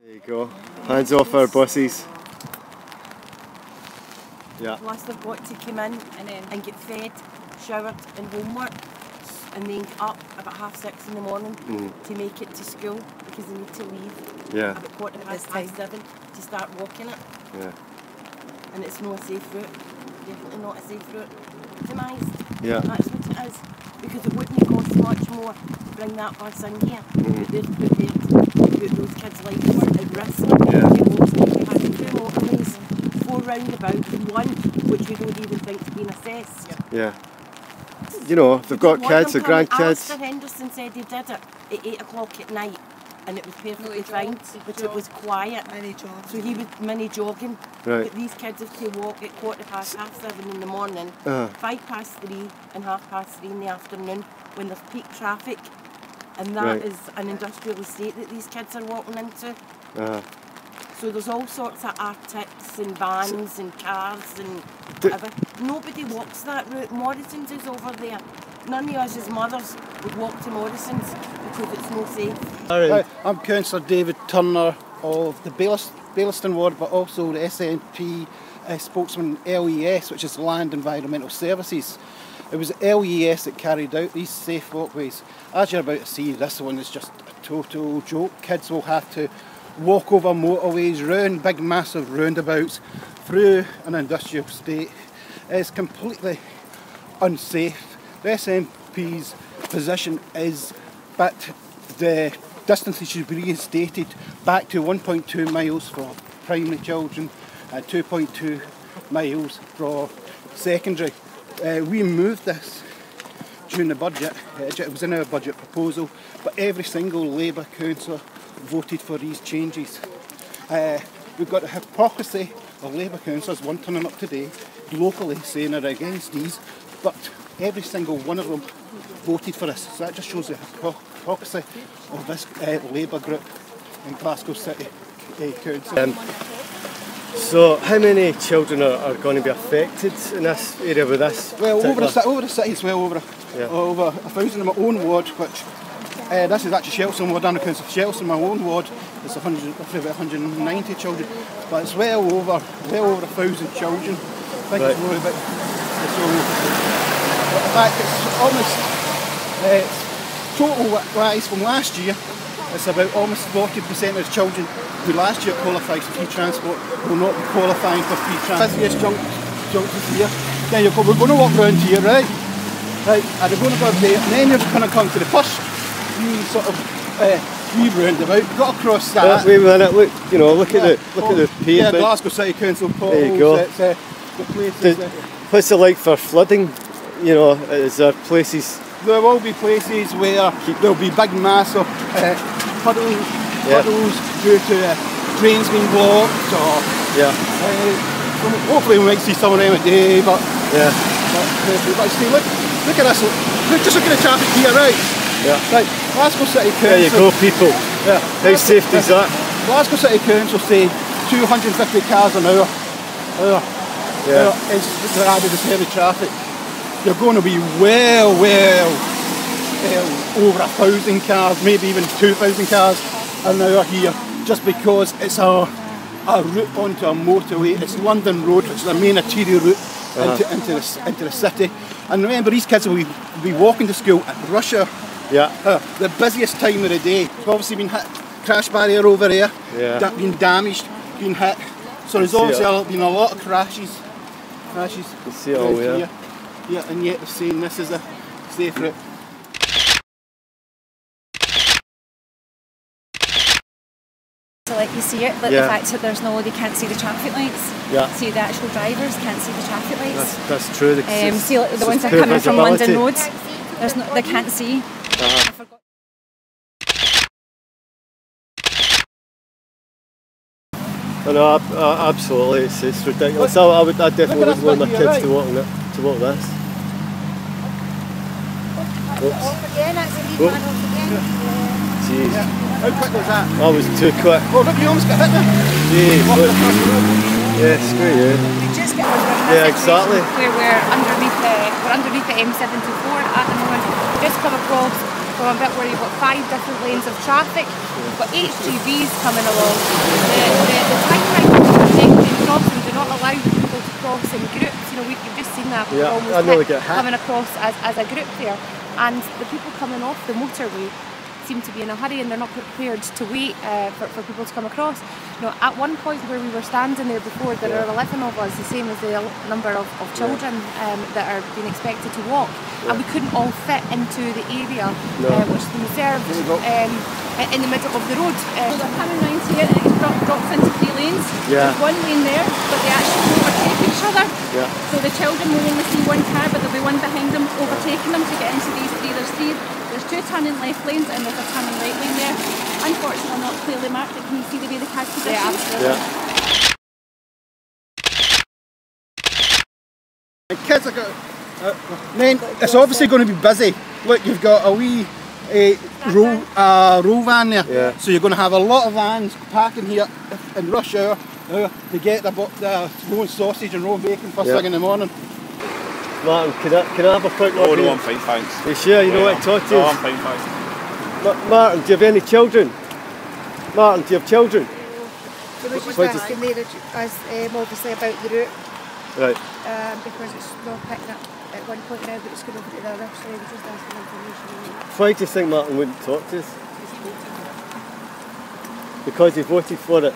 There you go. Hands off our buses. Yeah. Plus they've got to come in and get fed, showered and homework, and then get up about 6:30 in the morning to make it to school because they need to leave about 7:15 to start walking it. Yeah. And it's not a safe route. Definitely not a safe route. Demised. Yeah. That's what it is. Because it wouldn't cost much more to bring that bus in here. They've put those kids' lives at risk. Yeah. We had 2 motorways, 4 roundabouts, and 1 which we don't even think is being assessed. Yeah. You know, they've got kids, they're grandkids. Alistair Henderson said he did it at 8 o'clock at night and it was perfectly fine, but it was quiet. So he was mini jogging. Right. But these kids have to walk at 7:15 in the morning, 3:05 and 3:30 in the afternoon when there's peak traffic. And that is an industrial estate that these kids are walking into. So there's all sorts of Arctics and vans and cars and whatever. Nobody walks that route. Morrison's is over there. None of us as mothers would walk to Morrison's because it's no safe. Hi, I'm Councillor David Turner of the Baillieston Ward, but also the SNP spokesman LES, which is Land Environmental Services. It was LES that carried out these safe walkways. As you're about to see, this one is just a total joke. Kids will have to walk over motorways, round big massive roundabouts, through an industrial estate. It's completely unsafe. The SNP's position is that the distances should be reinstated back to 1.2 miles for primary children and 2.2 miles for secondary. We moved this during the budget. It was in our budget proposal, but every single Labour councillor voted for these changes. We've got the hypocrisy of Labour councillors, one turning up today locally saying they're against these, but every single one of them voted for this. So that just shows the hypocrisy of this Labour group in Glasgow City Council. So how many children are going to be affected in this area with this? Well, over the city as well, over 1,000 in my own ward, which this is actually Shelton Ward, I'm the council of Shelton. My own ward is about 190 children, but it's well over 1,000 children. I think it's more about. So, in fact, it's almost total-wise from last year. It's about almost 40% of the children who last year qualified for free transport will not be qualifying for free transport. Busiest junctions here. Then we're going to walk round here, right? Right, and we're going to go up there, and then you're going to come to the first sort of roundabout. You've got to cross that. Wait a minute, look at the pavement. Yeah, Glasgow City Council potholes. There you go. The places. What's it like for flooding? You know, is there places? There will be places where there'll be big massive puddles due to drains being blocked, or hopefully we might see some of them a day, but see, look at this, just look at the traffic here, right? Yeah. Right, Glasgow City Council. There you go, people. Yeah. How safe is that? Glasgow City Council say 250 cars an hour. Is added as heavy traffic. You're going to be well over 1,000 cars, maybe even 2,000 cars an hour here, just because it's a route onto a motorway. It's London Road, which is the main arterial route into the city. And remember, these kids will be walking to school at rush hour. The busiest time of the day. It's obviously been hit, crash barrier over there, been damaged, been hit. So there's obviously been a lot of crashes. You see it all here. Yeah, and yet they're saying this is a safe route. So like you see it, like the fact that they can't see the traffic lights. See, the actual drivers can't see the traffic lights. That's true. See, like, the ones that are coming from London roads, they can't see. No, absolutely, it's ridiculous. I definitely wouldn't want my kids to walk this. Off again, that's a lead man off again. Jeez. How quick was that? That was too quick. Oh look, you almost got hit there. Jeez, look. Yeah, screw you. We just got exactly. Where we're underneath the M74 at the moment. Just come across from a bit where you've got 5 different lanes of traffic. You've got HGVs coming along. The timelines are connecting crossing do not allow people to cross in groups. You know, you've just seen that. Yeah, almost I know coming across as a group there. And the people coming off the motorway seem to be in a hurry and they're not prepared to wait for people to come across. You know, at one point where we were standing there before, there are 11 of us, the same as the number of children that are being expected to walk, and we couldn't all fit into the area which is reserved in the middle of the road. They're coming round here and it drops into 3 lanes. There's 1 lane there, but they actually overtake each other. So the children will only see 1 car, but there'll be 1 behind them overtaking them to get into these 3. There's 2 turning left lanes and there's a turning right lane there. Unfortunately not clearly marked, but can you see the way the car's positioned? Yeah, absolutely. And kids are going it's obviously going to be busy. Look, you've got a wee roll van there, so you're going to have a lot of vans parking here in rush hour to get the roll sausage and roll bacon first thing in the morning. Martin, can I have a quick look? Oh no, I'm fine, thanks. You sure? You know what to talk to? Oh, I'm fine, thanks. Martin, do you have any children? Martin, do you have children? They were just asking there, obviously about the route. Right. Because it's not picking up at one point now, but it's going over to the other, so they were just asking information. Why do you think Martin wouldn't talk to us? Because he voted for it.